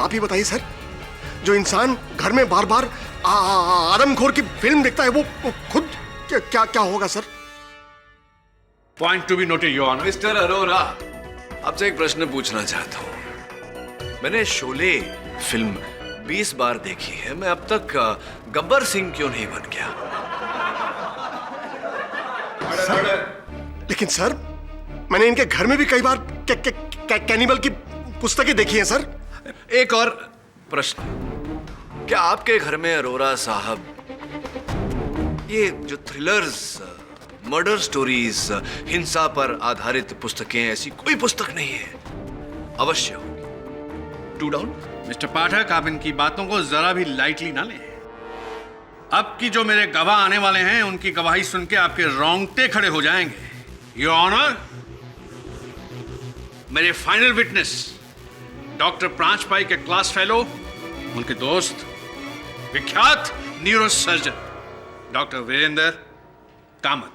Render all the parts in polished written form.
आप ही बताइए सर, जो इंसान घर में बार बार आदमखोर की फिल्म देखता है वो खुद क्या क्या होगा sir? Point to be noted your honour. Mister Arora, आपसे एक प्रश्न पूछना चाहता हूं। मैंने शोले फिल्म 20 बार देखी है, मैं अब तक गब्बर सिंह क्यों नहीं बन गया? लेकिन सर, मैंने इनके घर में भी कई बार कैनिबल की पुस्तकें देखी हैं सर। एक और प्रश्न, क्या आपके घर में अरोरा साहब ये जो थ्रिलर्स, मर्डर स्टोरीज, हिंसा पर आधारित पुस्तकें, ऐसी कोई पुस्तक नहीं है? अवश्य होगी। To down. मिस्टर पाठक, आप इनकी बातों को जरा भी लाइटली ना लें। अब की जो मेरे गवाह आने वाले हैं, उनकी गवाही सुन के आपके रोंगटे खड़े हो जाएंगे। योर ऑनर, मेरे final witness doctor Paranjpe के क्लास फेलो, उनके दोस्त, विख्यात neuro surgeon doctor Virendra Kamat.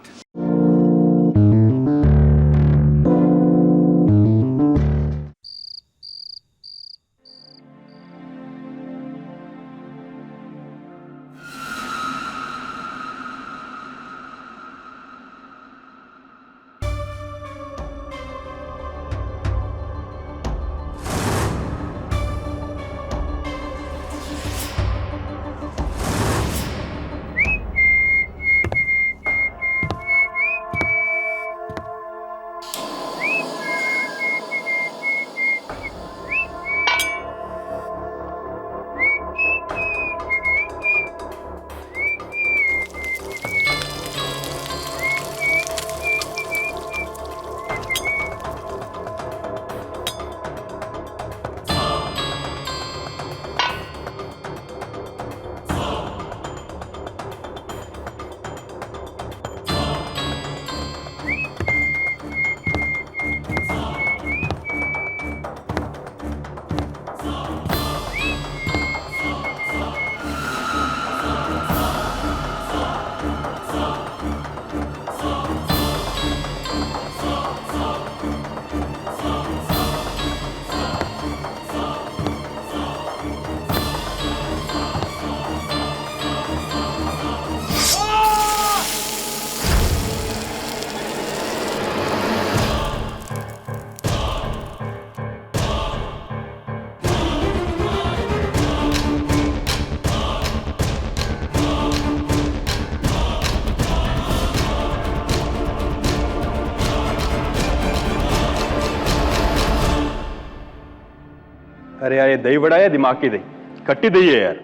अरे यार, ये दही बड़ा है दिमाग की दही? खट्टी दही है यार।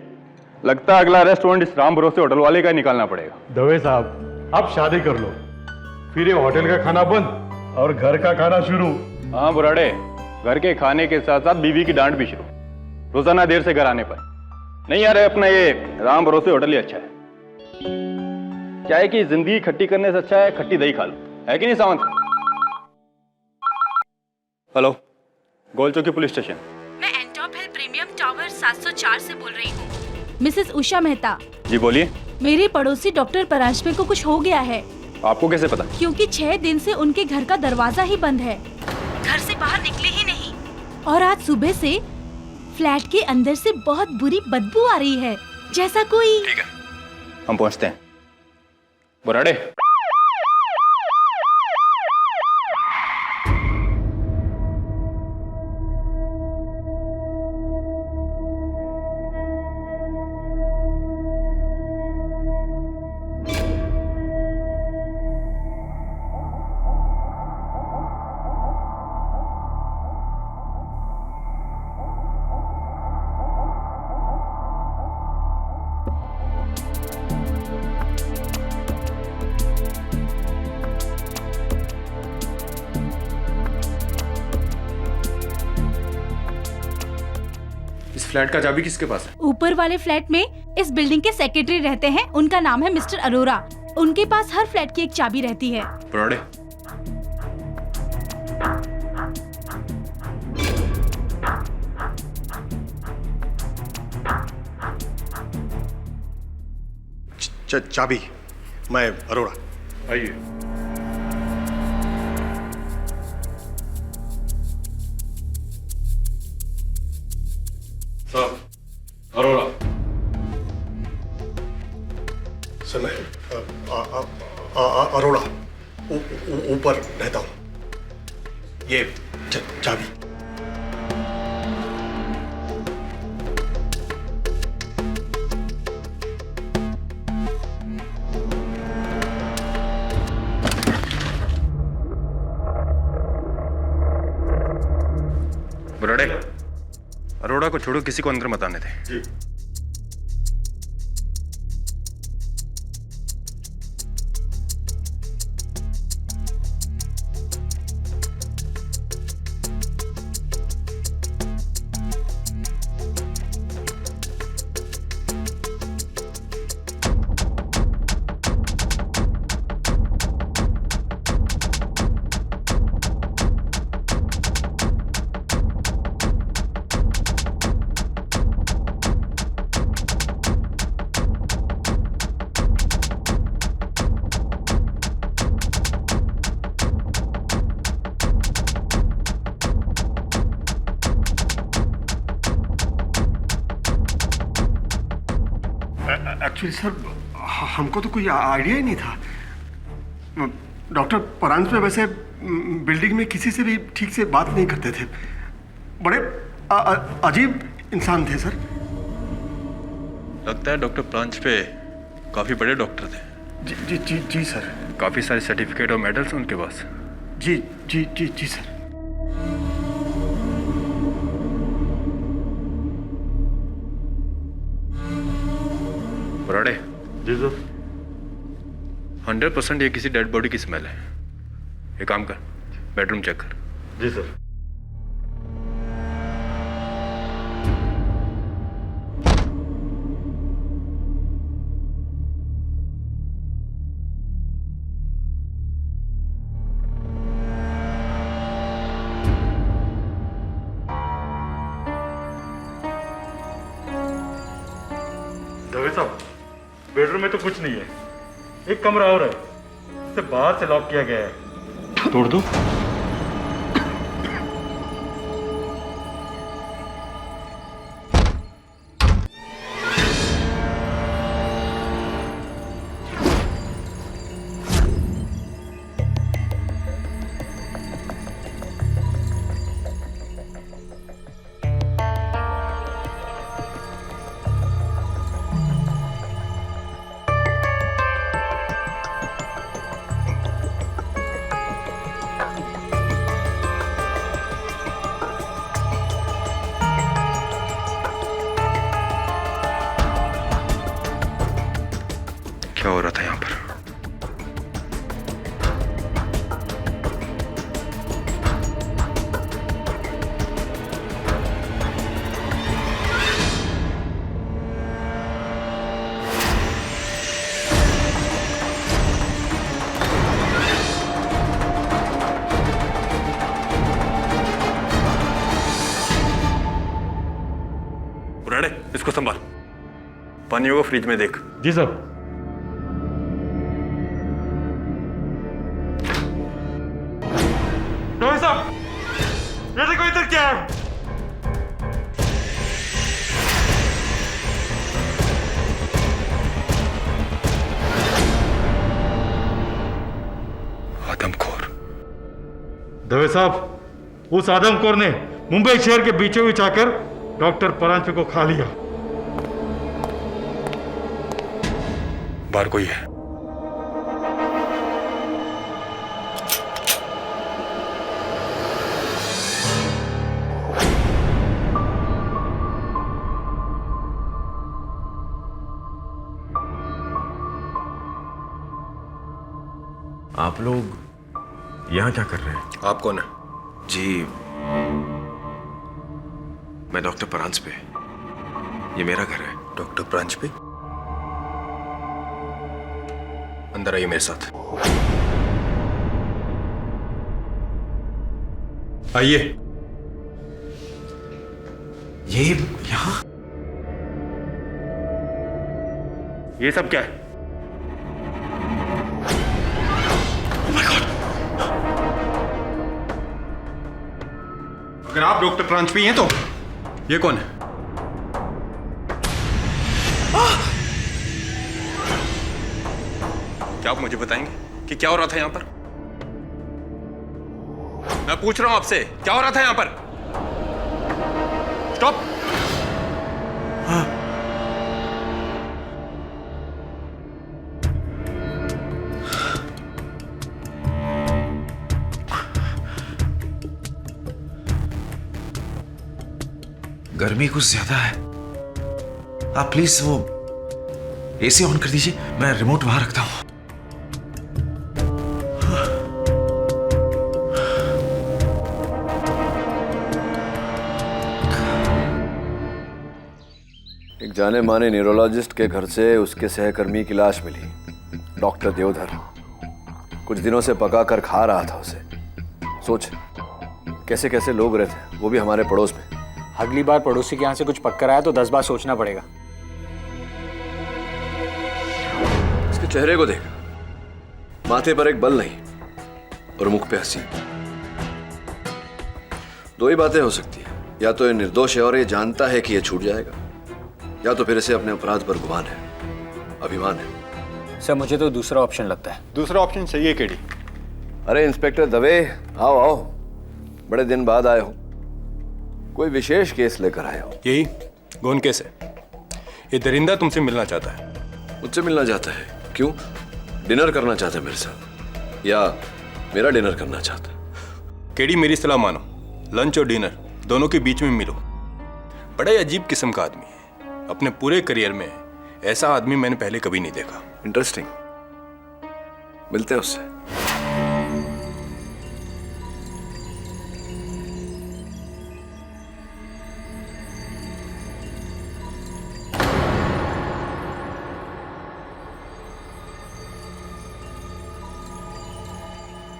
लगता है अगला रेस्टोरेंट इस राम भरोसे होटल वाले का ही निकालना पड़ेगा। दवे साहब, आप शादी कर लो, फिर ये होटल का खाना बंद और घर का खाना शुरू। हाँ बुराड़े, घर के खाने के साथ साथ बीवी की डांट भी शुरू, रोजाना देर से घर आने पर। नहीं यार, अपना ये राम भरोसे होटल ही अच्छा है। क्या है कि जिंदगी खट्टी करने से अच्छा है खट्टी दही खा लो, है कि नहीं सावंत? हेलो, गोल चौकी पुलिस स्टेशन। मैं एंटॉप हिल प्रीमियम टावर 704 से बोल रही हूँ। मिसेस उषा मेहता। जी बोलिए। मेरे पड़ोसी डॉक्टर पराशमे को कुछ हो गया है। आपको कैसे पता? क्योंकि 6 दिन से उनके घर का दरवाजा ही बंद है, घर से बाहर निकले ही नहीं, और आज सुबह से फ्लैट के अंदर से बहुत बुरी बदबू आ रही है, जैसा कोई। ठीक है, हम पहुंचते हैं। बुराड़े, फ्लैट का चाबी किसके पास है? ऊपर वाले फ्लैट में इस बिल्डिंग के सेक्रेटरी रहते हैं, उनका नाम है मिस्टर अरोरा। उनके पास हर फ्लैट की एक चाबी रहती है। बुराड़े, चाबी मैं अरोरा। आइए। साहब, अरोड़ा। सर मैं अरोड़ा ऊपर रहता हूँ। ये चाबी। बुराड़े, अरोड़ा को छोड़ो, किसी को अंदर मत आने दे। जी। एक्चुअली सर, हमको तो कोई आइडिया ही नहीं था। डॉक्टर परांज पे वैसे बिल्डिंग में किसी से भी ठीक से बात नहीं करते थे। बड़े अजीब इंसान थे सर। लगता है डॉक्टर प्रांच पे काफी बड़े डॉक्टर थे। जी जी जी जी सर। काफी सारे सर्टिफिकेट और मेडल्स उनके पास। जी जी जी जी सर। बुराड़े, जी सर। 100% ये किसी डेड बॉडी की स्मेल है। ये काम कर, बेडरूम चेक कर। जी सर। दवे साहब, बेडरूम में तो कुछ नहीं है। एक कमरा और है, इसे बाहर से लॉक किया गया है। तोड़ दो। क्या हो रहा था यहाँ पर? बुराड़े, इसको संभाल। पानी होगा फ्रिज में देख। जी सर। दवे साहब, ये देखो इधर क्या है। आदमखोर। दवे साहब, उस आदमखोर ने मुंबई शहर के बीचों बीच आकर डॉक्टर परांजपे को खा लिया। बाहर कोई है? आप लोग यहाँ क्या कर रहे हैं? आप कौन है? जी, मैं डॉक्टर परांजपे। ये मेरा घर है। डॉक्टर प्रांजपे? अंदर आइए मेरे साथ। आइए। ये यहाँ? ये सब क्या है? अगर आप डॉक्टर प्रांजपे हैं तो ये कौन है? क्या आप मुझे बताएंगे कि क्या हो रहा था यहां पर? मैं पूछ रहा हूं आपसे, क्या हो रहा था यहां पर? स्टॉप! गर्मी कुछ ज्यादा है। आप प्लीज वो एसी ऑन कर दीजिए, मैं रिमोट वहां रखता हूं। एक जाने माने न्यूरोलॉजिस्ट के घर से उसके सहकर्मी की लाश मिली, डॉक्टर देवधर। कुछ दिनों से पका कर खा रहा था उसे। सोच कैसे कैसे लोग रहते, वो भी हमारे पड़ोस में। अगली बार पड़ोसी के यहाँ से कुछ पककर आया तो 10 बार सोचना पड़ेगा। इसके चेहरे को देख, माथे पर एक बल नहीं और मुख पे हंसी। दो ही बातें हो सकती है, या तो ये निर्दोष है और ये जानता है कि ये छूट जाएगा, या तो फिर इसे अपने अपराध पर गुमान है, अभिमान है। सर मुझे तो दूसरा ऑप्शन लगता है। दूसरा ऑप्शन सही है केडी। अरे इंस्पेक्टर दवे, आओ आओ, बड़े दिन बाद आए हो। कोई विशेष केस लेकर आए हो? यही गौन केस है। ये दरिंदा तुमसे मिलना चाहता है। मुझसे मिलना चाहता है? क्यों? डिनर करना चाहता है मेरे साथ, या मेरा डिनर करना चाहता है? केडी मेरी सलाह मानो, लंच और डिनर दोनों के बीच में मिलो। बड़ा ही अजीब किस्म का आदमी है। अपने पूरे करियर में ऐसा आदमी मैंने पहले कभी नहीं देखा। इंटरेस्टिंग, मिलते हैं उससे।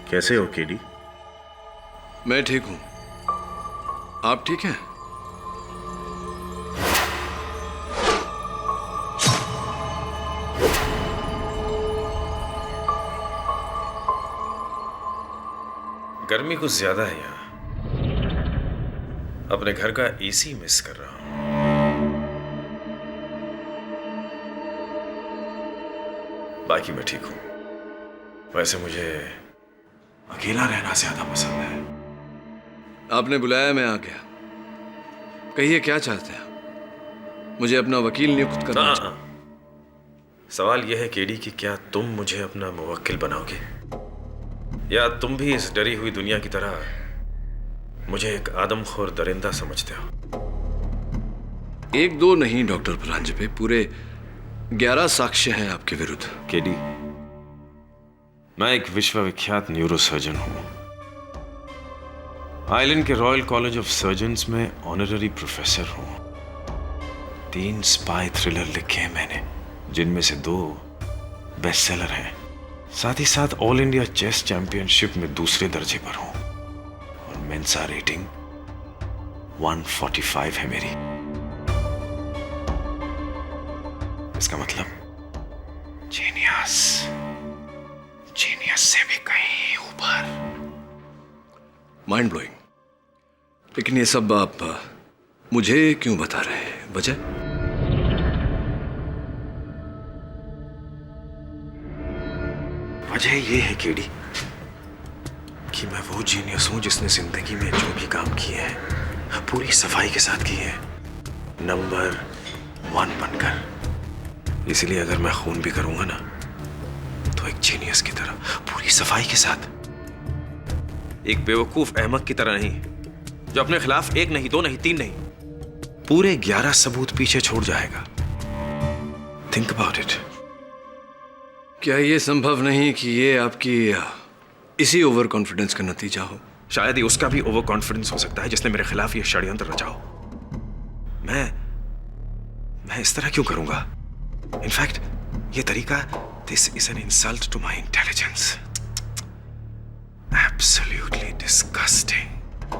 कैसे हो केडी? मैं ठीक हूं, आप ठीक हैं? गर्मी कुछ ज्यादा है यहाँ। अपने घर का एसी मिस कर रहा हूं। बाकी मैं ठीक हूं। वैसे मुझे अकेला रहना ज्यादा पसंद है। आपने बुलाया, मैं आ गया। कहिए क्या चाहते हैं? मुझे अपना वकील नियुक्त करना चाहिए। सवाल यह है केडी कि क्या तुम मुझे अपना मुवक्किल बनाओगे, या तुम भी इस डरी हुई दुनिया की तरह मुझे एक आदमखोर दरिंदा समझते हो? एक दो नहीं डॉक्टर परांजपे, पूरे 11 साक्ष्य हैं आपके विरुद्ध। केडी, मैं एक विश्वविख्यात न्यूरोसर्जन हूं। आइलैंड के रॉयल कॉलेज ऑफ सर्जन्स में ऑनररी प्रोफेसर हूं। 3 स्पाई थ्रिलर लिखे हैं मैंने, जिनमें से 2 बेस्टसेलर हैं। साथ ही साथ ऑल इंडिया चेस चैंपियनशिप में दूसरे दर्जे पर हूं, और मेंसा रेटिंग 145 है मेरी। इसका मतलब जीनियस, जीनियस से भी कहीं ऊपर। Mind blowing. लेकिन ये सब आप मुझे क्यों बता रहे हैं? वजह? वजह ये है केडी कि मैं वो जीनियस हूं जिसने जिंदगी में जो भी काम किए हैं पूरी सफाई के साथ किए हैं, नंबर 1 बनकर। इसलिए अगर मैं खून भी करूंगा ना, तो एक जीनियस की तरह, पूरी सफाई के साथ। एक बेवकूफ अहमक की तरह नहीं, जो अपने खिलाफ 1 नहीं 2 नहीं 3 नहीं, पूरे 11 सबूत पीछे छोड़ जाएगा। Think about it. क्या ये संभव नहीं कि ये आपकी इसी ओवर कॉन्फिडेंस का नतीजा हो? शायद ही उसका भी ओवर कॉन्फिडेंस हो सकता है जिसने मेरे खिलाफ ये षड्यंत्र रचा हो। मैं इस तरह क्यों करूंगा? इनफैक्ट ये तरीका, this is an insult to my intelligence. Absolutely disgusting.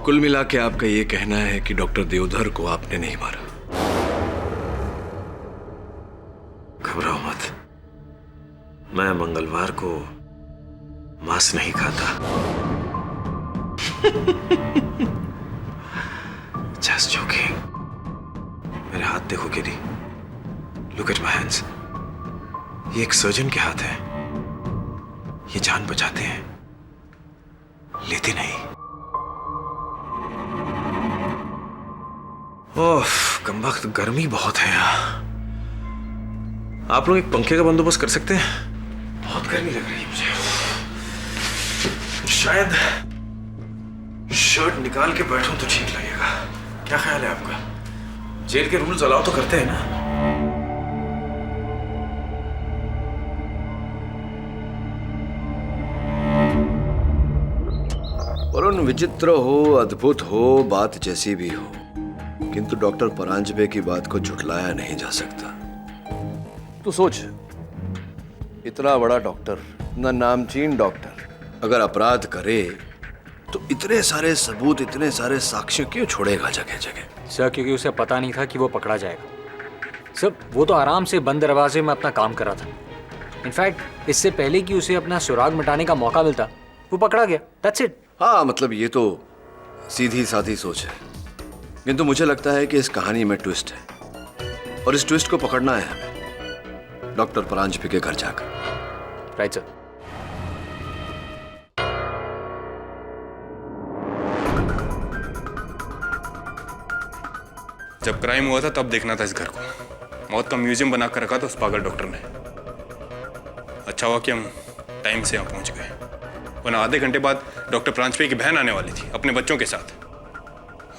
कुल मिला के आपका ये कहना है कि डॉक्टर देवधर को आपने नहीं मारा? घबराओ मत, मैं मंगलवार को मांस नहीं खाता। Just joking. मेरे हाथ देखो KD, look at my hands. ये एक सर्जन के हाथ है। ये जान बचाते हैं, लेते नहीं। ओह, कमबख्त गर्मी बहुत है यहाँ। आप लोग एक पंखे का बंदोबस्त कर सकते हैं? बहुत गर्मी लग रही है मुझे। शायद शर्ट निकाल के बैठूं तो ठीक लगेगा। क्या ख्याल है आपका? जेल के रूल्स अलाउ तो करते हैं ना? वरुण, विचित्र हो, अद्भुत हो, बात जैसी भी हो, किंतु डॉक्टर परांजपे की बात को झुठलाया नहीं जा सकता। तू सोच, इतना बड़ा डॉक्टर, इतना नामचीन डॉक्टर, अगर अपराध करे तो इतने सारे सबूत, इतने सारे साक्ष्य क्यों छोड़ेगा जगह जगह? सर, क्योंकि उसे पता नहीं था कि वो पकड़ा जाएगा। सर, वो तो आराम से बंद दरवाजे में अपना काम कर रहा था। इनफैक्ट इससे पहले कि उसे अपना सुराग मिटाने का मौका मिलता, वो पकड़ा गया। That's it. हाँ, मतलब ये तो सीधी साधी सोच है, किंतु मुझे लगता है कि इस कहानी में ट्विस्ट है, और इस ट्विस्ट को पकड़ना है हमें डॉक्टर परांजपे के घर जाकर। Right sir. जब क्राइम हुआ था तब देखना था इस घर को। मौत का म्यूजियम बना कर रखा था उस पागल डॉक्टर ने। अच्छा हुआ कि हम टाइम से यहाँ पहुंच गए, वरना आधे घंटे बाद डॉक्टर परांजपे की बहन आने वाली थी अपने बच्चों के साथ।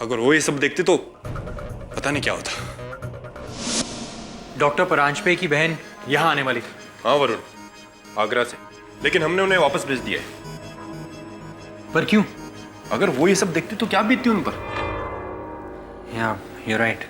अगर वो ये सब देखते तो पता नहीं क्या होता। डॉक्टर परांजपे की बहन यहाँ आने वाली थी। हाँ वरुण, आगरा से, लेकिन हमने उन्हें वापस भेज दिया है। पर क्यों? अगर वो ये सब देखते तो क्या बीतती उन पर? Yeah, you're right.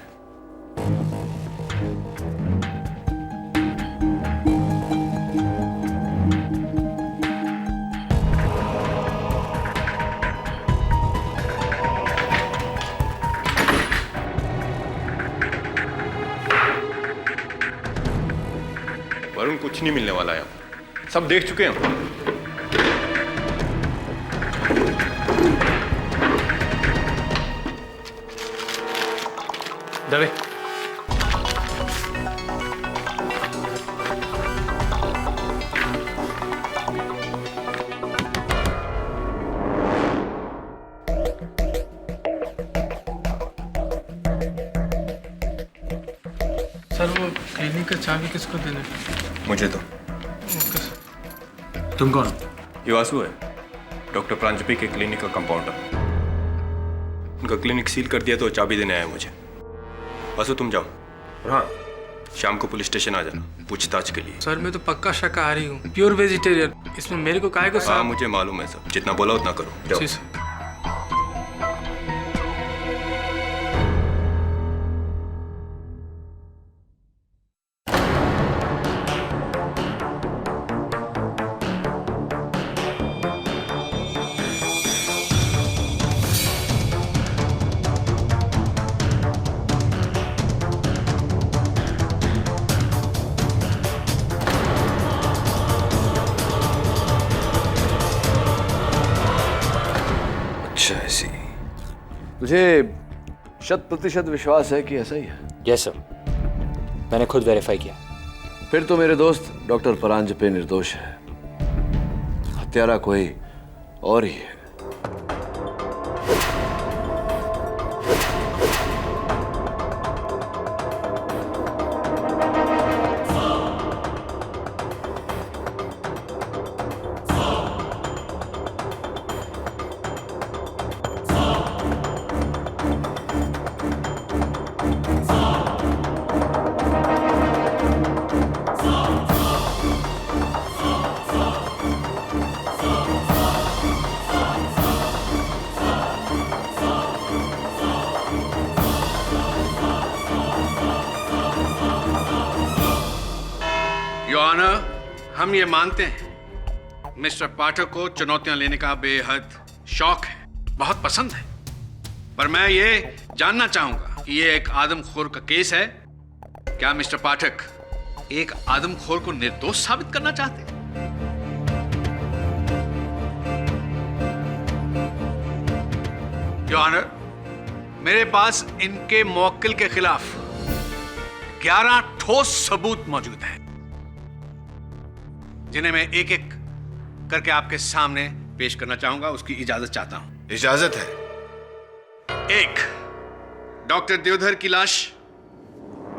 वरुण, कुछ नहीं मिलने वाला है, सब देख चुके हैं हम। दवे। सर, वो क्लिनिक का चाबी किसको देने? मुझे तो। तुम कौन? ये वासु है, डॉक्टर परांजपे के क्लिनिक का कंपाउंडर। उनका क्लिनिक सील कर दिया तो चाबी देने आया मुझे। वासु, तुम जाओ। हाँ, शाम को पुलिस स्टेशन आ जाना पूछताछ के लिए। सर, मैं तो पक्का शाकाहारी हूँ, प्योर वेजिटेरियन। इसमें मेरे को काहे को? हाँ, मुझे मालूम है सब। जितना बोला उतना करो। जाओ। जी सर। ऐसी तुझे 100% विश्वास है कि ऐसा ही है? यस सर, मैंने खुद वेरीफाई किया। फिर तो मेरे दोस्त डॉक्टर परांजपे निर्दोष है, हत्यारा कोई और ही है। योर ऑनर, हम ये मानते हैं मिस्टर पाठक को चुनौतियां लेने का बेहद शौक है, बहुत पसंद है, पर मैं ये जानना चाहूंगा कि ये एक आदमखोर का केस है। क्या मिस्टर पाठक एक आदमखोर को निर्दोष साबित करना चाहते हैं? योर ऑनर, मेरे पास इनके मुवक्किल के खिलाफ 11 ठोस सबूत मौजूद हैं, जिन्हें मैं एक एक करके आपके सामने पेश करना चाहूंगा। उसकी इजाजत चाहता हूं। इजाजत है। 1, डॉक्टर देवधर की लाश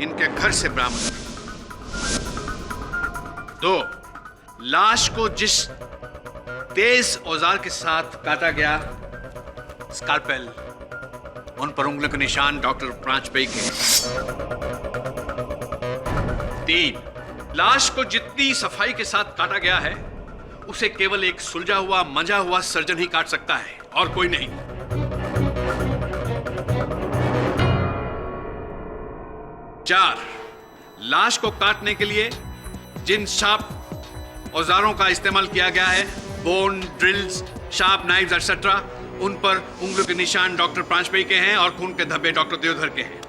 इनके घर से बरामद। 2, लाश को जिस तेज औजार के साथ काटा गया, स्कालपेल, उन पर उंगलियों के निशान डॉक्टर प्रांजपेयी के। 3, लाश को जितनी सफाई के साथ काटा गया है, उसे केवल एक सुलझा हुआ मंजा हुआ सर्जन ही काट सकता है और कोई नहीं। 4, लाश को काटने के लिए जिन शार्प औजारों का इस्तेमाल किया गया है, bone, drills, sharp knives etcetera, उन पर उंगलियों के निशान डॉक्टर प्रांजपेयी के हैं और खून के धब्बे डॉक्टर देवधर के हैं।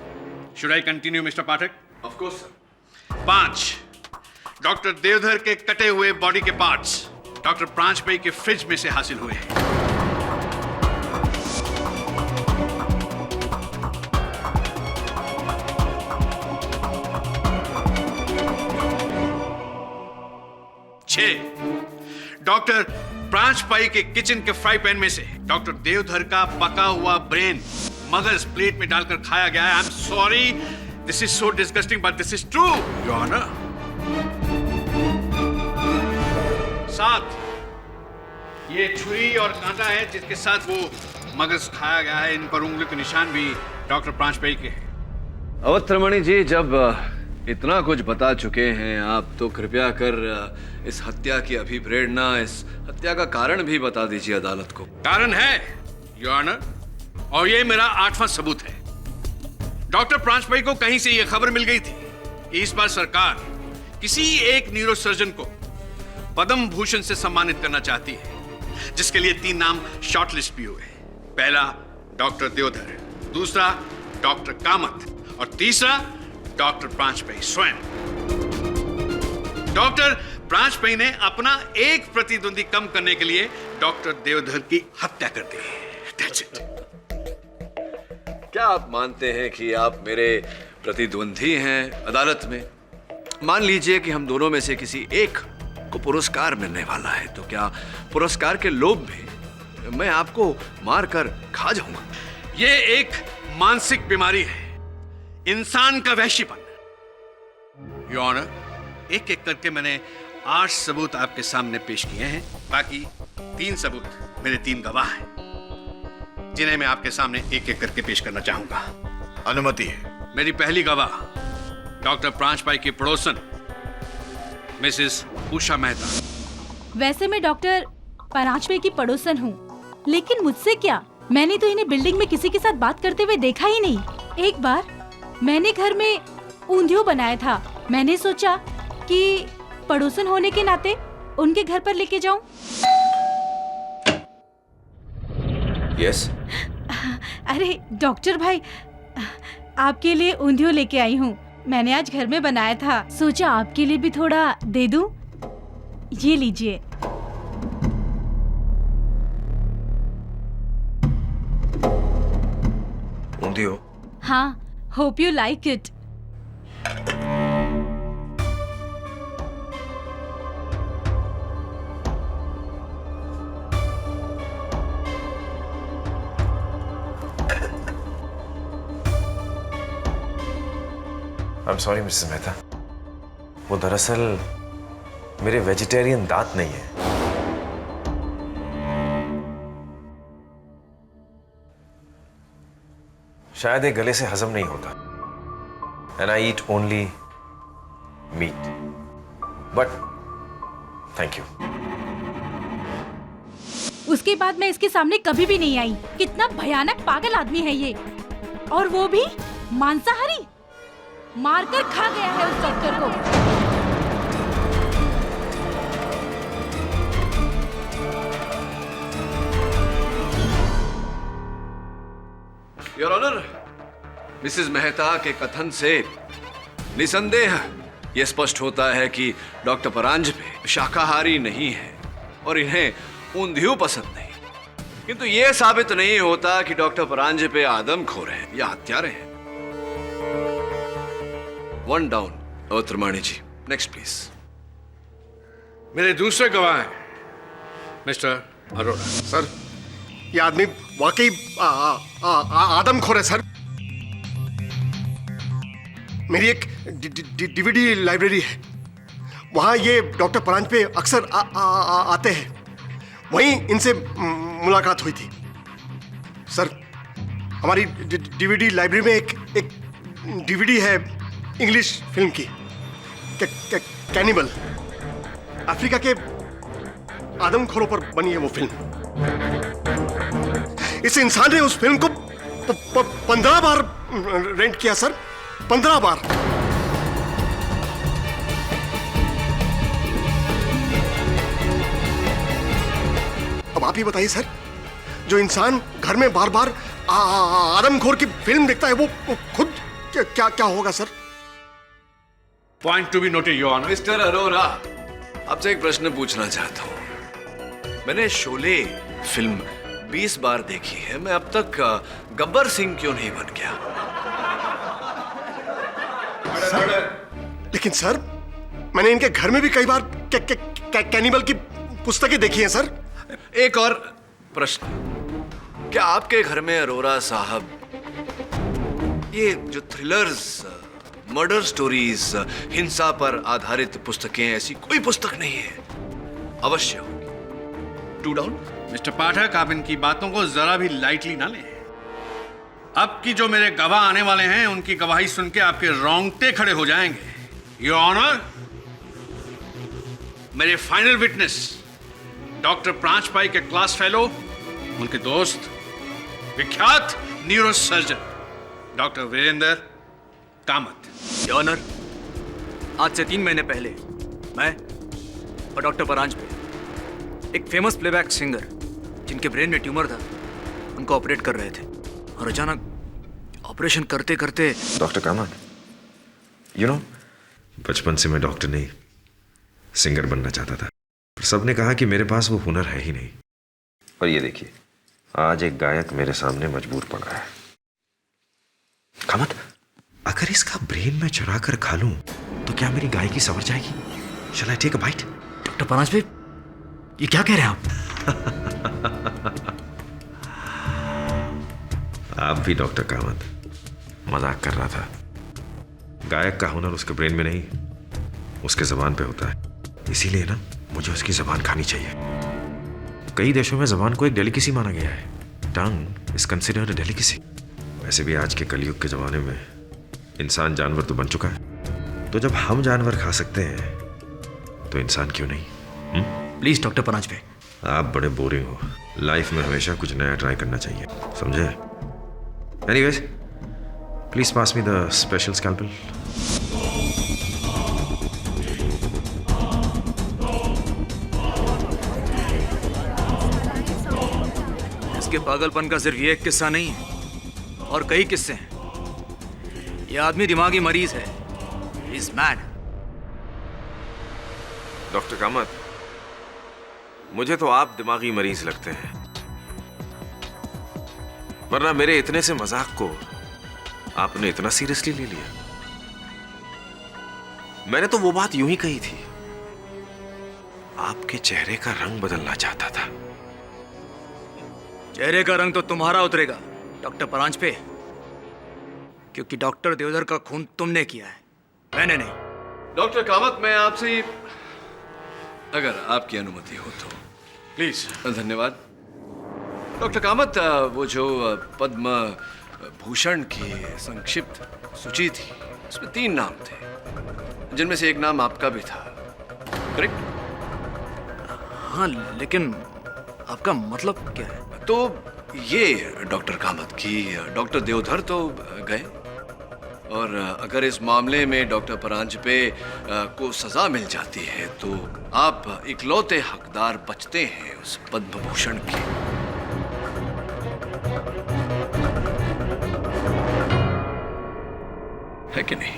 Should I continue mister Pathak? Of course sir. 5, doctor Deodhar के कटे हुए बॉडी के पार्ट्स डॉक्टर प्रांजपेयी के फ्रिज में से हासिल हुए हैं। 6, डॉक्टर प्रांजपेयी के किचन के फ्राई पैन में से डॉक्टर देवधर का पका हुआ ब्रेन मगज प्लेट में डालकर खाया गया है। I am sorry, this is so disgusting but this is true your honour. 7, ये छुरी और कांटा है जिसके साथ वो मगज खाया गया है। इन पर उंगली के निशान भी डॉक्टर प्रांजपेयी के हैं। अवध जी, जब इतना कुछ बता चुके हैं आप, तो कृपया कर इस हत्या की अभिप्रेरणा, इस हत्या का कारण भी बता दीजिए अदालत को। कारण है योर ऑनर, और ये मेरा 8वां सबूत है। डॉक्टर प्रांजपेयी को कहीं से ये खबर मिल गई थी कि इस बार सरकार किसी एक न्यूरोसर्जन को पद्म भूषण से सम्मानित करना चाहती है, जिसके लिए 3 नाम शॉर्टलिस्ट भी हुए। पहला डॉक्टर देवधर, दूसरा डॉक्टर कामत और तीसरा डॉक्टर प्रांजपेयी स्वयं। डॉक्टर प्रांजपेयी ने अपना एक प्रतिद्वंदी कम करने के लिए डॉक्टर देवधर की हत्या कर दी। That's it. क्या आप मानते हैं कि आप मेरे प्रतिद्वंदी हैं अदालत में? मान लीजिए कि हम दोनों में से किसी एक को पुरस्कार मिलने वाला है, तो क्या पुरस्कार के लोभ में मैं आपको मारकर खा जाऊंगा? ये एक मानसिक बीमारी है, इंसान का वहशीपन। योर ऑनर, एक एक करके मैंने 8 सबूत आपके सामने पेश किए हैं। बाकी 3 सबूत मेरे 3 गवाह हैं, जिन्हें मैं आपके सामने एक एक करके पेश करना चाहूंगा। अनुमति है। मेरी पहली गवाह डॉक्टर प्रांजपेयी की पड़ोसन मिसेस उषा मेहता। वैसे मैं डॉक्टर प्रांजपेयी की पड़ोसन हूँ, लेकिन मुझसे क्या, मैंने तो इन्हें बिल्डिंग में किसी के साथ बात करते हुए देखा ही नहीं। एक बार मैंने घर में ऊंधियो बनाया था, मैंने सोचा कि पड़ोसन होने के नाते उनके घर पर लेके जाऊं। यस। अरे डॉक्टर भाई, आपके लिए ऊंधियो लेके आई हूँ। मैंने आज घर में बनाया था, सोचा आपके लिए भी थोड़ा दे दूं। ये लीजिए। ऊंधियो? हाँ, hope you like it. I am sorry Mrs Mehta, वो दरअसल मेरे वेजिटेरियन दांत नहीं है। शायद ये गले से हजम नहीं होता। And I eat only meat. But thank you. उसके बाद मैं इसके सामने कभी भी नहीं आई। कितना भयानक पागल आदमी है ये, और वो भी मांसाहारी। मारकर खा गया है उस डॉक्टर को। योर ऑनर, मिसेस मेहता के कथन से निसंदेह यह स्पष्ट होता है कि डॉक्टर प्रांजपेयी शाकाहारी नहीं है और इन्हें ऊंधियो पसंद नहीं, किंतु यह साबित नहीं होता कि डॉक्टर प्रांजपेयी आदमखोर हैं या हत्यारे हैं। 1 डाउन। और त्रिमाणी जी, नेक्स्ट प्लीज। मेरे दूसरे गवाह हैं मिस्टर अरोड़ा। सर, ये आदमी वाकई आदमखोर है सर। मेरी एक डीवीडी लाइब्रेरी है, वहां ये डॉक्टर परांजपे अक्सर आते हैं, वहीं इनसे मुलाकात हुई थी। सर, हमारी डीवीडी लाइब्रेरी में एक डीवीडी है इंग्लिश फिल्म की, कैनिबल। अफ्रीका के आदमखोरों पर बनी है वो फिल्म। इस इंसान ने उस फिल्म को 15 बार रेंट किया सर, 15 बार। अब आप ही बताइए सर, जो इंसान घर में बार बार आदमखोर की फिल्म देखता है, वो खुद क्या क्या होगा sir? Point to be noted your honour. Mister Arora, आपसे एक प्रश्न पूछना चाहता हूं। मैंने शोले फिल्म 20 बार देखी है, मैं अब तक गब्बर सिंह क्यों नहीं बन गया? लेकिन सर, मैंने इनके घर में भी कई बार कैनिबल की पुस्तकें देखी हैं सर। एक और प्रश्न, क्या आपके घर में अरोरा साहब ये जो थ्रिलर्स, मर्डर स्टोरीज, हिंसा पर आधारित पुस्तकें, ऐसी कोई पुस्तक नहीं है? अवश्य होगी। 2 डाउन। मिस्टर पाठक, आप इनकी बातों को जरा भी लाइटली ना लें। अब की जो मेरे गवाह आने वाले हैं, उनकी गवाही सुन के आपके रोंगटे खड़े हो जाएंगे। योर ऑनर, मेरे फाइनल विटनेस डॉक्टर प्रांजपाई के क्लास फेलो, उनके दोस्त, विख्यात neuro surgeon doctor Virendra Kamat. Your honour, आज से 3 महीने पहले मैं और डॉक्टर परांजपे, एक फेमस प्लेबैक सिंगर जिनके ब्रेन में ट्यूमर था, उनको ऑपरेट कर रहे थे और अचानक ऑपरेशन करते करते। डॉक्टर कामत, यू नो, बचपन से मैं डॉक्टर नहीं सिंगर बनना चाहता था, पर सबने कहा कि मेरे पास वो हुनर है ही नहीं। और ये देखिए, आज एक गायक मेरे सामने मजबूर पड़ रहा है। कामत, अगर इसका ब्रेन मैं चुरा कर खा लूं तो क्या मेरी गायकी संवर जाएगी? Shall I take a bite? Doctor Paranjpe, ये क्या कह रहे हैं आप? आप भी डॉक्टर कामत मजाक कर रहा था। गायक का हुनर उसके ब्रेन में नहीं, उसके जबान पे होता है। इसीलिए ना, मुझे उसकी जबान खानी चाहिए। कई देशों में जबान को एक डेलिकेसी माना गया है। Tongue is considered a delicacy. वैसे भी आज के कलयुग के जमाने में इंसान जानवर तो बन चुका है, तो जब हम जानवर खा सकते हैं तो इंसान क्यों नहीं? प्लीज डॉक्टर परांजपे, आप बड़े बोरिंग हो। लाइफ में हमेशा कुछ नया ट्राई करना चाहिए, समझे? Anyways, please pass me the special scalpel. इसके पागलपन का सिर्फ ये एक किस्सा नहीं है, और कई किस्से हैं। ये आदमी दिमागी मरीज है, इज मैड। डॉक्टर कामत, मुझे तो आप दिमागी मरीज लगते हैं, वरना मेरे इतने से मजाक को आपने इतना सीरियसली ले लिया। मैंने तो वो बात यूं ही कही थी, आपके चेहरे का रंग बदलना चाहता था। चेहरे का रंग तो तुम्हारा उतरेगा डॉक्टर परांजपे, क्योंकि डॉक्टर देवधर का खून तुमने किया है, मैंने नहीं। डॉक्टर कामत, मैं आपसे, अगर आपकी अनुमति हो तो। प्लीज। धन्यवाद। डॉक्टर कामत, वो जो पद्म भूषण की संक्षिप्त सूची थी, उसमें 3 नाम थे, जिनमें से एक नाम आपका भी था, करेक्ट? हाँ, लेकिन आपका मतलब क्या है? तो ये डॉक्टर कामत की डॉक्टर देवधर तो गए, और अगर इस मामले में डॉक्टर परांजपे को सजा मिल जाती है तो आप इकलौते हकदार बचते हैं उस पद्म भूषण की। है कि नहीं?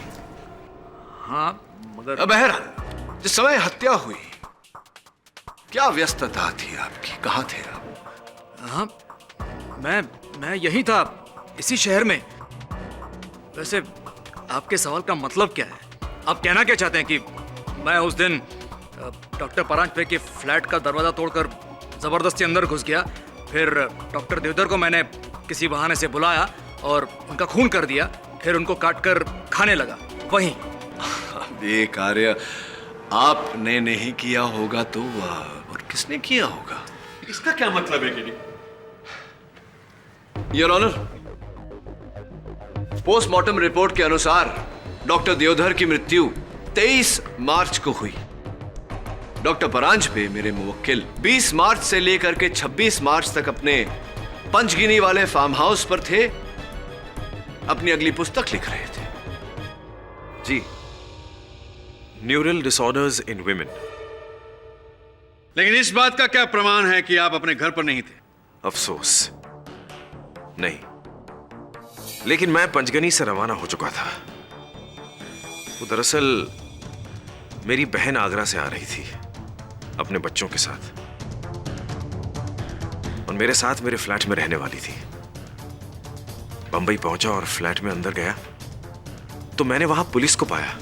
हाँ, मगर बहरहाल, जिस समय हत्या हुई, क्या व्यस्तता थी आपकी? कहाँ थे आप? हाँ, मैं यही था, इसी शहर में। वैसे आपके सवाल का मतलब क्या है? आप कहना क्या चाहते हैं कि मैं उस दिन डॉक्टर परांजपे के फ्लैट का दरवाजा तोड़कर जबरदस्ती अंदर घुस गया, फिर डॉक्टर देवधर को मैंने किसी बहाने से बुलाया और उनका खून कर दिया, फिर उनको काटकर खाने लगा वहीं? ये कार्य आपने नहीं किया होगा तो और किसने किया होगा? इसका क्या मतलब है KD? Your honour, postmortem report के अनुसार डॉक्टर देवधर की मृत्यु 23 मार्च को हुई। डॉक्टर परांजपे, मेरे मुवक्किल, 20 मार्च से लेकर के 26 मार्च तक अपने पंचगिनी वाले फार्म हाउस पर थे, अपनी अगली पुस्तक लिख रहे थे। जी। Neural disorders in women. लेकिन इस बात का क्या प्रमाण है कि आप अपने घर पर नहीं थे? अफसोस नहीं, लेकिन मैं पंचगनी से रवाना हो चुका था। वो दरअसल मेरी बहन आगरा से आ रही थी अपने बच्चों के साथ, और मेरे साथ मेरे फ्लैट में रहने वाली थी। बंबई पहुंचा और फ्लैट में अंदर गया तो मैंने वहां पुलिस को पाया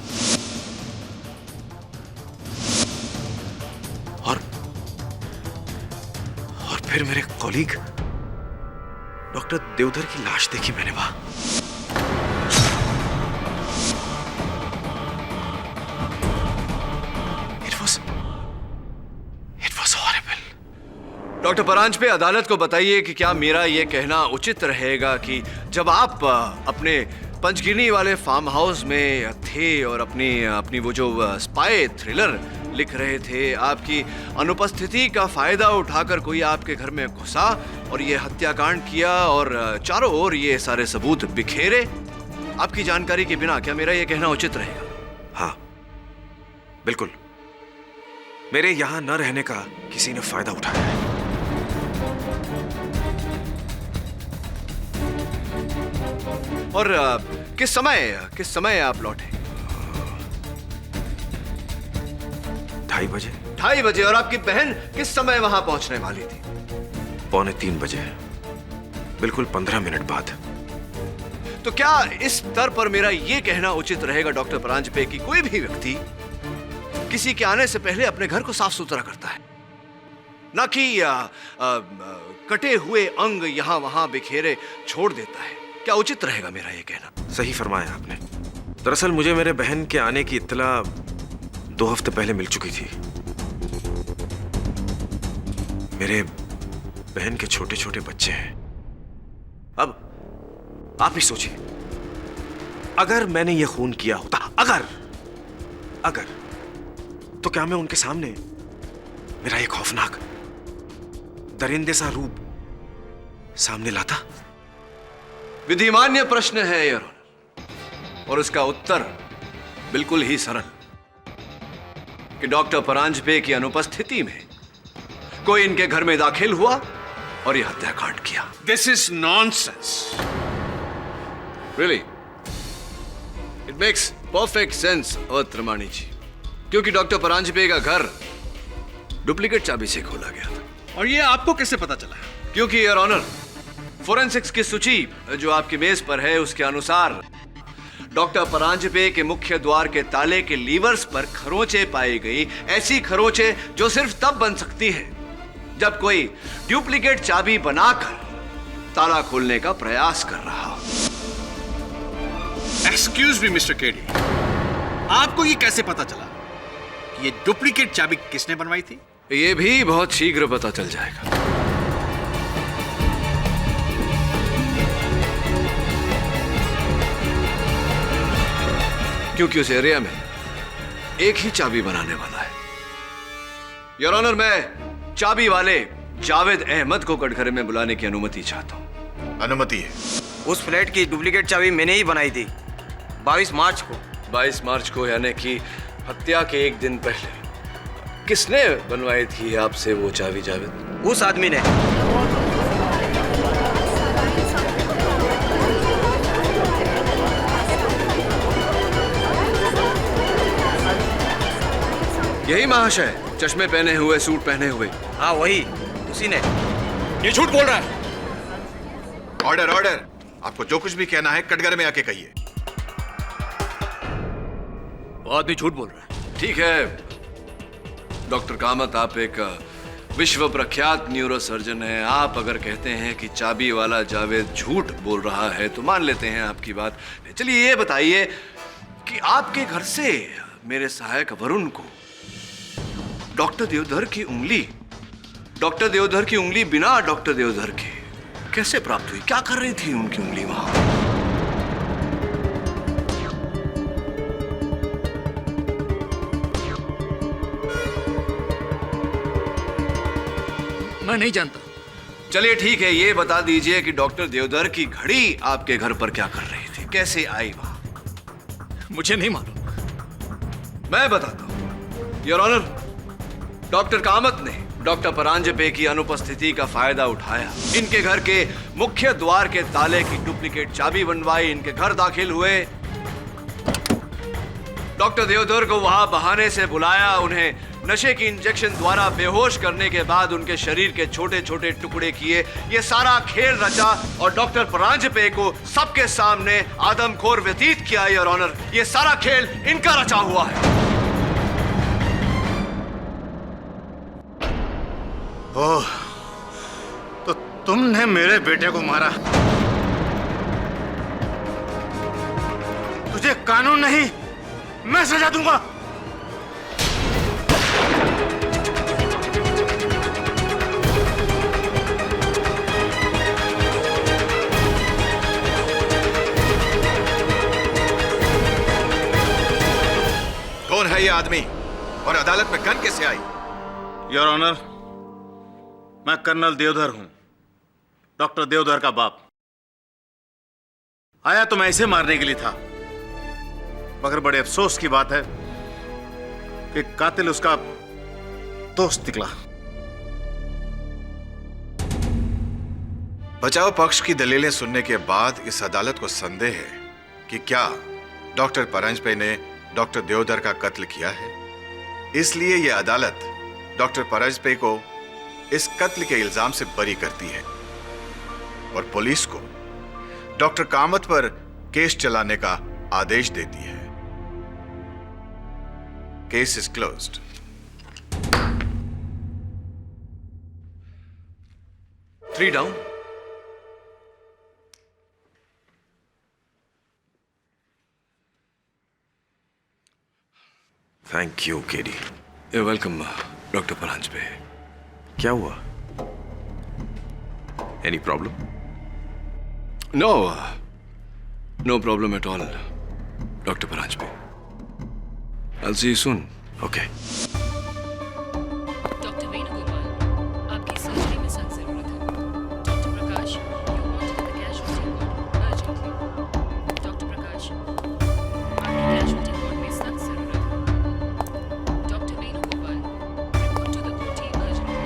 और फिर मेरे कॉलीग डॉक्टर देवधर की लाश देखी मैंने वहां। It was horrible. Doctor Paranjpe, अदालत को बताइए कि क्या मेरा यह कहना उचित रहेगा कि जब आप अपने पंचगिनी वाले फार्म हाउस में थे और अपनी वो जो स्पाई थ्रिलर लिख रहे थे, आपकी अनुपस्थिति का फायदा उठाकर कोई आपके घर में घुसा और ये हत्याकांड किया और चारों ओर ये सारे सबूत बिखेरे आपकी जानकारी के बिना? क्या मेरा यह कहना उचित रहेगा? हाँ, बिल्कुल। मेरे यहां न रहने का किसी ने फायदा उठाया है। और किस समय आप लौटे? 2:30 बजे। 2:30 बजे। और आपकी बहन किस समय वहां पहुंचने वाली थी? 2:45 बजे, बिल्कुल 15 मिनट बाद। तो क्या इस स्तर पर मेरा यह कहना उचित रहेगा डॉक्टर परांजपे कि कोई भी व्यक्ति किसी के आने से पहले अपने घर को साफ सुथरा करता है, ना कि कटे हुए अंग यहां वहां बिखेरे छोड़ देता है? क्या उचित रहेगा मेरा यह कहना? सही फरमाया आपने। दरअसल मुझे मेरे बहन के आने की इत्तला 2 हफ्ते पहले मिल चुकी थी। मेरे बहन के छोटे छोटे बच्चे हैं। अब आप ही सोचिए, अगर मैंने यह खून किया होता, अगर तो क्या मैं उनके सामने मेरा एक खौफनाक दरिंदे सा रूप सामने लाता? विधिमान्य प्रश्न है योर ऑनर, और उसका उत्तर बिल्कुल ही सरल कि डॉक्टर परांजपे की अनुपस्थिति में कोई इनके घर में दाखिल हुआ और यह हत्याकांड किया। This is nonsense. Really, it makes perfect sense अवत्रमाणी जी, क्योंकि डॉक्टर परांजपे का घर डुप्लीकेट चाबी से खोला गया था। और ये आपको कैसे पता चला? क्योंकि योर ऑनर, फोरेंसिक्स की सूची जो आपकी मेज पर है उसके अनुसार डॉक्टर परांजपे के मुख्य द्वार के ताले के लीवर्स पर खरोंचे पाई गई, ऐसी खरोंचे जो सिर्फ तब बन सकती है जब कोई डुप्लीकेट चाबी बनाकर ताला खोलने का प्रयास कर रहा हो। एक्सक्यूज मी मिस्टर केडी, आपको ये कैसे पता चला कि ये डुप्लीकेट चाबी किसने बनवाई थी? ये भी बहुत शीघ्र पता चल जाएगा। क्योंकि उस एरिया में एक ही चाबी बनाने वाला है। योर ऑनर, मैं चाबी वाले जावेद अहमद को कटघरे में बुलाने की अनुमति चाहता हूं। अनुमति है। उस फ्लैट की डुप्लीकेट चाबी मैंने ही बनाई थी 22 मार्च को। 22 मार्च को, यानी कि हत्या के एक दिन पहले। किसने बनवाई थी आपसे वो चाबी जावेद? उस आदमी ने। यही महाशय, चश्मे पहने हुए, सूट पहने हुए? हाँ वही, उसी ने। ये झूठ बोल रहा है। Order, order. आपको जो कुछ भी कहना है कटघरे में आके कहिए। वो आदमी झूठ बोल रहा है। ठीक है डॉक्टर कामत, आप एक विश्व प्रख्यात न्यूरोसर्जन हैं। आप अगर कहते हैं कि चाबी वाला जावेद झूठ बोल रहा है तो मान लेते हैं आपकी बात। चलिए ये बताइए कि आपके घर से मेरे सहायक वरुण को डॉक्टर देवधर की उंगली बिना डॉक्टर देवधर के कैसे प्राप्त हुई? क्या कर रही थी उनकी उंगली वहां? मैं नहीं जानता। चलिए ठीक है, ये बता दीजिए कि डॉक्टर देवधर की घड़ी आपके घर पर क्या कर रही थी, कैसे आई वहां? मुझे नहीं मालूम। मैं बताता हूं योर ऑनर। डॉक्टर कामत ने डॉक्टर परांजपे की अनुपस्थिति का फायदा उठाया, इनके घर के मुख्य द्वार के ताले की डुप्लीकेट चाबी बनवाई, इनके घर दाखिल हुए, डॉक्टर देवधर को वहां बहाने से बुलाया, उन्हें नशे की इंजेक्शन द्वारा बेहोश करने के बाद उनके शरीर के छोटे छोटे टुकड़े किए। ये सारा खेल रचा और डॉक्टर परांजपे को सबके सामने आदमखोर व्यतीत किया। योर ऑनर, ये सारा खेल इनका रचा हुआ है। ओह, तो तुमने मेरे बेटे को मारा? तुझे कानून नहीं, मैं सजा दूंगा। कौन है ये आदमी और अदालत में गन कैसे आई? योर ऑनर, मैं कर्नल देवधर हूं, डॉक्टर देवधर का बाप। आया तो मैं इसे मारने के लिए था, मगर बड़े अफसोस की बात है कि कातिल उसका दोस्त निकला। बचाव पक्ष की दलीलें सुनने के बाद इस अदालत को संदेह है कि क्या डॉक्टर परांजपे ने डॉक्टर देवधर का कत्ल किया है। इसलिए यह अदालत डॉक्टर परांजपे को इस कत्ल के इल्जाम से बरी करती है और पुलिस को डॉक्टर कामत पर केस चलाने का आदेश देती है। Case is closed. Three down. Thank you KD. You're welcome, doctor Paranjpe. क्या हुआ? Any problem? No problem at all, डॉक्टर परांजपे। I'll see you soon. Okay. Doctor Venugopal, आपकी सर्जरी में सख्त जरूरत है। Doctor Prakash, you wanted the casualty ward urgently. Doctor Prakash, आपकी casualty ward में सख्त जरूरत है। Doctor Venugopal, report to the OT urgently.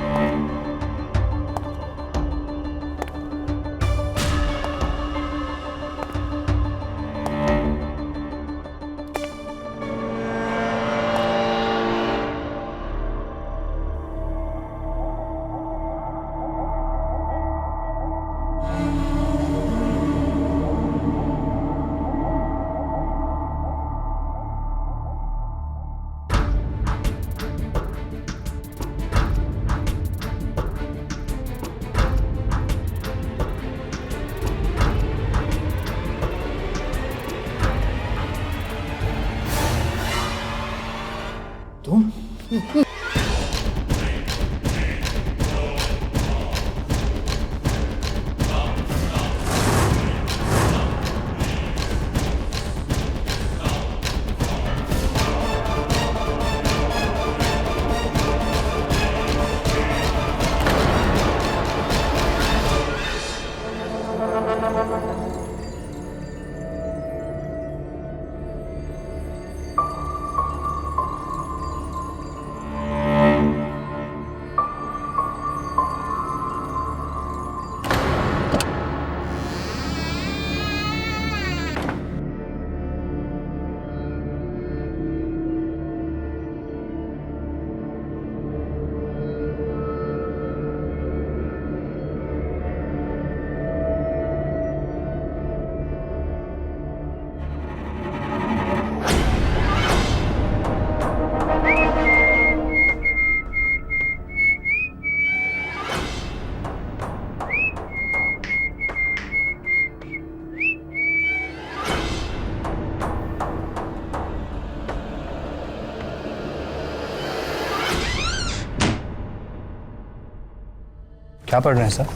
क्या पढ़ रहे हैं सर?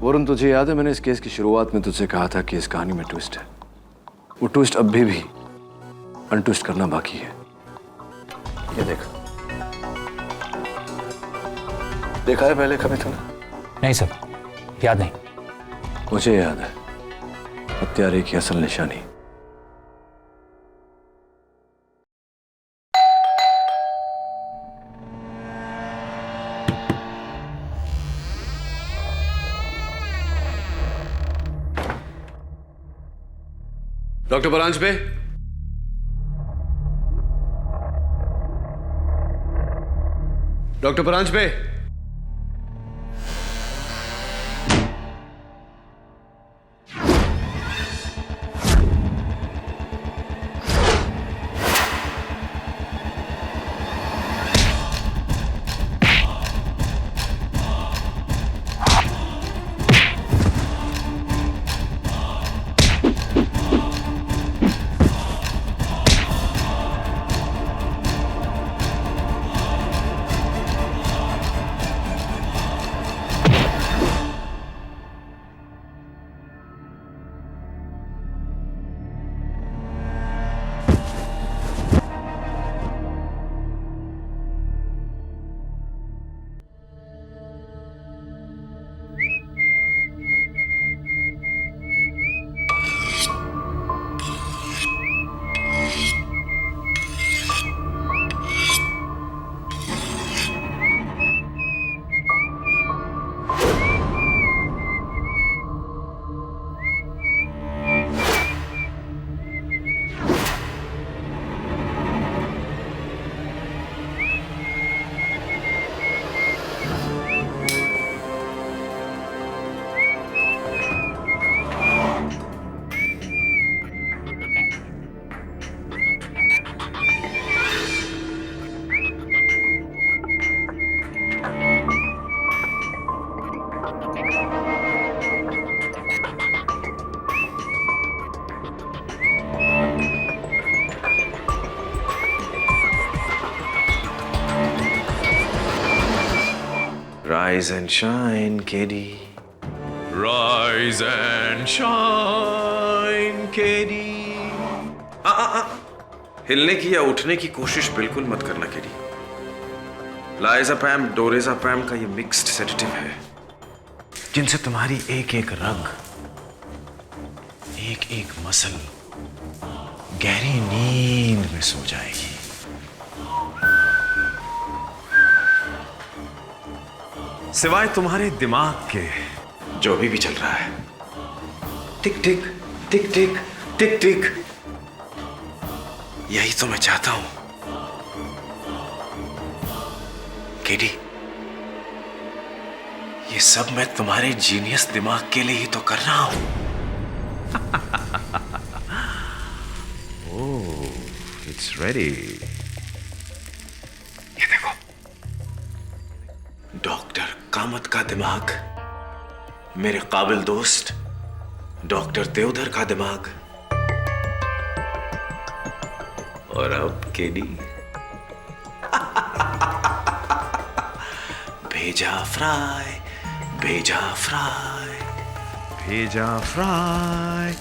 वरुण, तुझे याद है मैंने इस केस की शुरुआत में तुझसे कहा था कि इस कहानी में ट्विस्ट है। वो ट्विस्ट अब भी अनट्विस्ट करना बाकी है। ये देख, देखा है पहले कभी तूने? नहीं सर, याद नहीं। मुझे याद है, हत्यारे की असल निशानी। Doctor Paranjpe, doctor Paranjpe, Rise and shine, Katie. Rise and shine, Katie. हिलने की या उठने की कोशिश बिल्कुल मत करना, केडी। लाइज़ापैम डोरेज़ापैम का ये मिक्स्ड सेडेटिव है, जिनसे तुम्हारी एक एक रग, एक एक मसल गहरी नींद में सो जाएगी। सिवाय तुम्हारे दिमाग के जो भी चल रहा है। टिक टिक टिक टिक टिक टिक, यही तो मैं चाहता हूं केडी। ये सब मैं तुम्हारे जीनियस दिमाग के लिए ही तो कर रहा हूं। Oh, it's ready. ये देखो, डॉक्टर कामत का दिमाग, मेरे काबिल दोस्त डॉक्टर देवधर का दिमाग, और अब केडी भेजा फ्राई, भेजा फ्राई, भेजा फ्राई,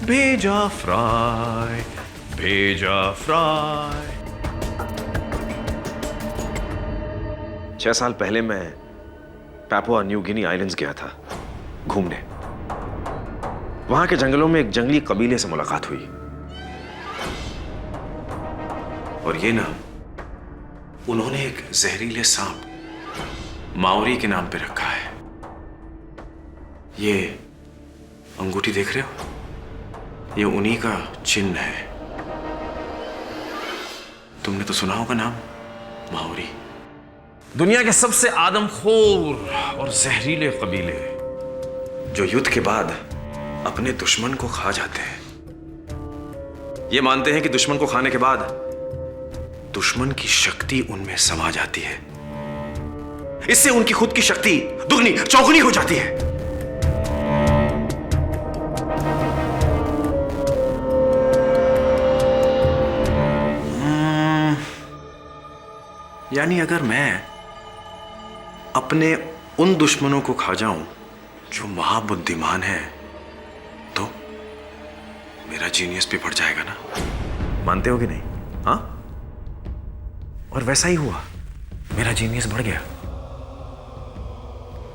भेजा फ्राई, भेजा फ्राई। 6 साल पहले मैं पापुआ न्यू गिनी आइलैंड्स गया था घूमने। वहां के जंगलों में एक जंगली कबीले से मुलाकात हुई, और ये नाम उन्होंने एक जहरीले सांप माओरी के नाम पे रखा है। ये अंगूठी देख रहे हो, ये उन्हीं का चिन्ह है। तुमने तो सुना होगा नाम माओरी। दुनिया के सबसे आदमखोर और जहरीले कबीले जो युद्ध के बाद अपने दुश्मन को खा जाते हैं। ये मानते हैं कि दुश्मन को खाने के बाद दुश्मन की शक्ति उनमें समा जाती है। इससे उनकी खुद की शक्ति दुगनी चौगुनी हो जाती है। यानी अगर मैं अपने उन दुश्मनों को खा जाऊं जो महाबुद्धिमान है तो मेरा जीनियस भी बढ़ जाएगा ना। मानते हो कि नहीं? हाँ, और वैसा ही हुआ, मेरा जीनियस बढ़ गया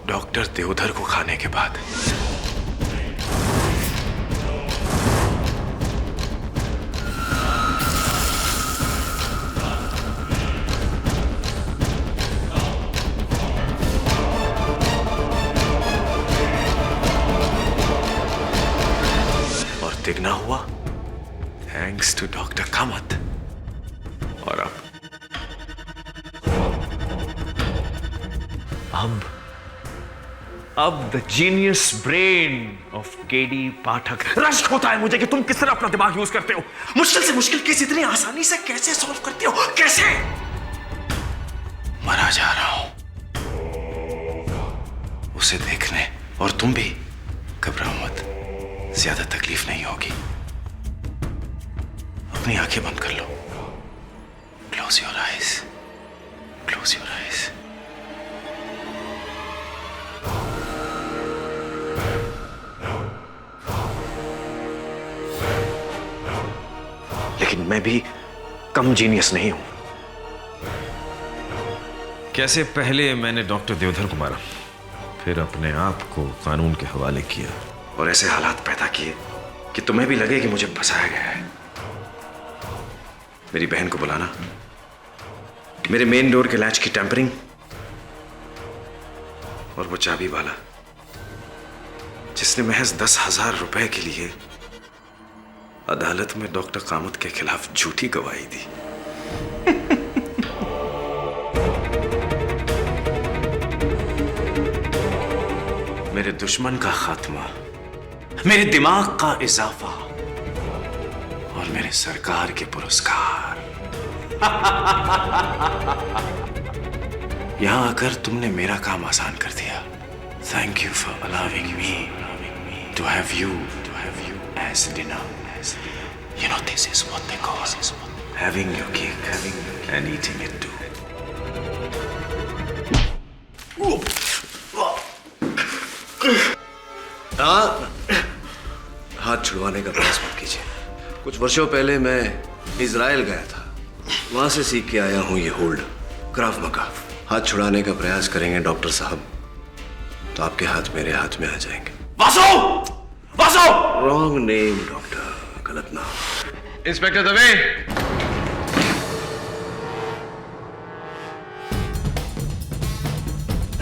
डॉक्टर देवधर को खाने के बाद। और तिगना हुआ थैंक्स टू डॉक्टर कामत। और अब the genius brain of KD Pathak. रश्क होता है मुझे कि तुम किस तरह अपना दिमाग यूज करते हो। मुश्किल से मुश्किल केस इतनी आसानी से कैसे सॉल्व करते हो? कैसे? मरा जा रहा हूं उसे देखने, और तुम भी घबराओ मत, ज्यादा तकलीफ नहीं होगी। अपनी आंखें बंद कर लो। Close your eyes, close your eyes. लेकिन मैं भी कम जीनियस नहीं हूं। कैसे पहले मैंने डॉक्टर देवधर को मारा, फिर अपने आप को कानून के हवाले किया, और ऐसे हालात पैदा किए कि तुम्हें भी लगे कि मुझे फंसाया गया है। मेरी बहन को बुलाना, मेरे मेन डोर के लैच की टेम्परिंग, और वो चाबी वाला जिसने महज 10,000 रुपए के लिए अदालत में डॉक्टर कामत के खिलाफ झूठी गवाही दी। मेरे दुश्मन का खात्मा, मेरे दिमाग का इजाफा, और मेरे सरकार के पुरस्कार। यहां आकर तुमने मेरा काम आसान कर दिया। Thank you for allowing me to have you as dinner. You know, this is what they call having your cake and eating it too. हाथ छुड़वाने का प्रयास मत कीजिए। कुछ वर्षों पहले मैं इजराइल गया था, वहां से सीख के आया हूं ये होल्ड, क्राव मगा। हाथ छुड़ाने का प्रयास करेंगे डॉक्टर साहब तो आपके हाथ मेरे हाथ में आ जाएंगे। Vasu! Vasu! Wrong name doctor, गलत नाम। इंस्पेक्टर दवे,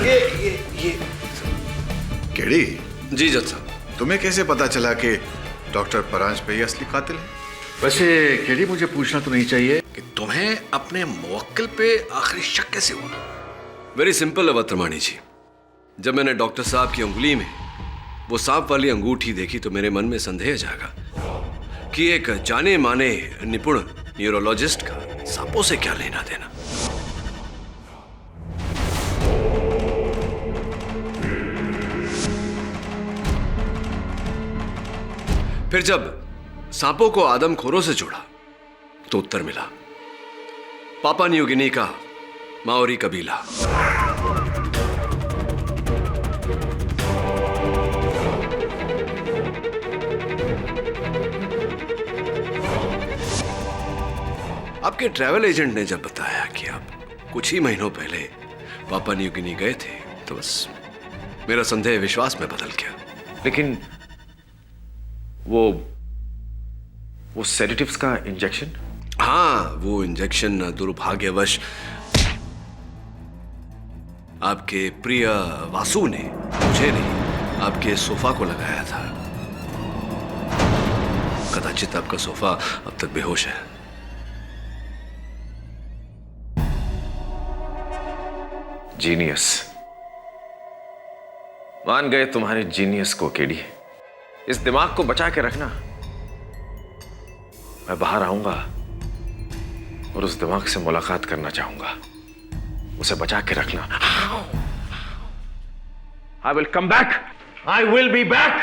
ये केडी? जी जज साहब। तुम्हें कैसे पता चला कि डॉक्टर परांज पे ही असली कातिल है? वैसे केडी, मुझे पूछना तो नहीं चाहिए कि तुम्हें अपने मुवक्किल पे आखिरी शक कैसे हुआ? वेरी सिंपल अवत्रमाणी जी, जब मैंने डॉक्टर साहब की उंगली में वो सांप वाली अंगूठी देखी तो मेरे मन में संदेह जागा कि एक जाने माने निपुण न्यूरोलॉजिस्ट का सांपों से क्या लेना देना। फिर जब सांपों को आदमखोरों से जोड़ा तो उत्तर मिला, पापा न्यू गिनी का माओरी कबीला। आपके ट्रैवल एजेंट ने जब बताया कि आप कुछ ही महीनों पहले पापा न्यू गिनी गए थे तो बस मेरा संदेह विश्वास में बदल गया। लेकिन वो सेडेटिव्स का इंजेक्शन? हाँ, वो इंजेक्शन दुर्भाग्यवश आपके प्रिय वासु ने, मुझे नहीं, आपके सोफा को लगाया था। कदाचित आपका सोफा अब तक बेहोश है। जीनियस। मान गए तुम्हारे जीनियस को केडी। इस दिमाग को बचा के रखना। मैं बाहर आऊंगा और उस दिमाग से मुलाकात करना चाहूंगा। उसे बचा के रखना। I will come back. I will be back.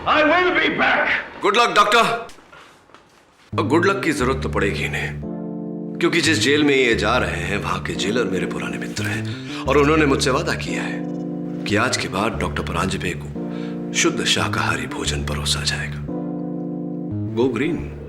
I will be back. Good luck doctor. Good luck की जरूरत तो पड़ेगी इन्हें। क्योंकि जिस जेल में ये जा रहे हैं वहां के जेलर मेरे पुराने मित्र हैं और उन्होंने मुझसे वादा किया है कि आज के बाद डॉक्टर परांजपे को शुद्ध शाकाहारी भोजन परोसा जाएगा। Go green.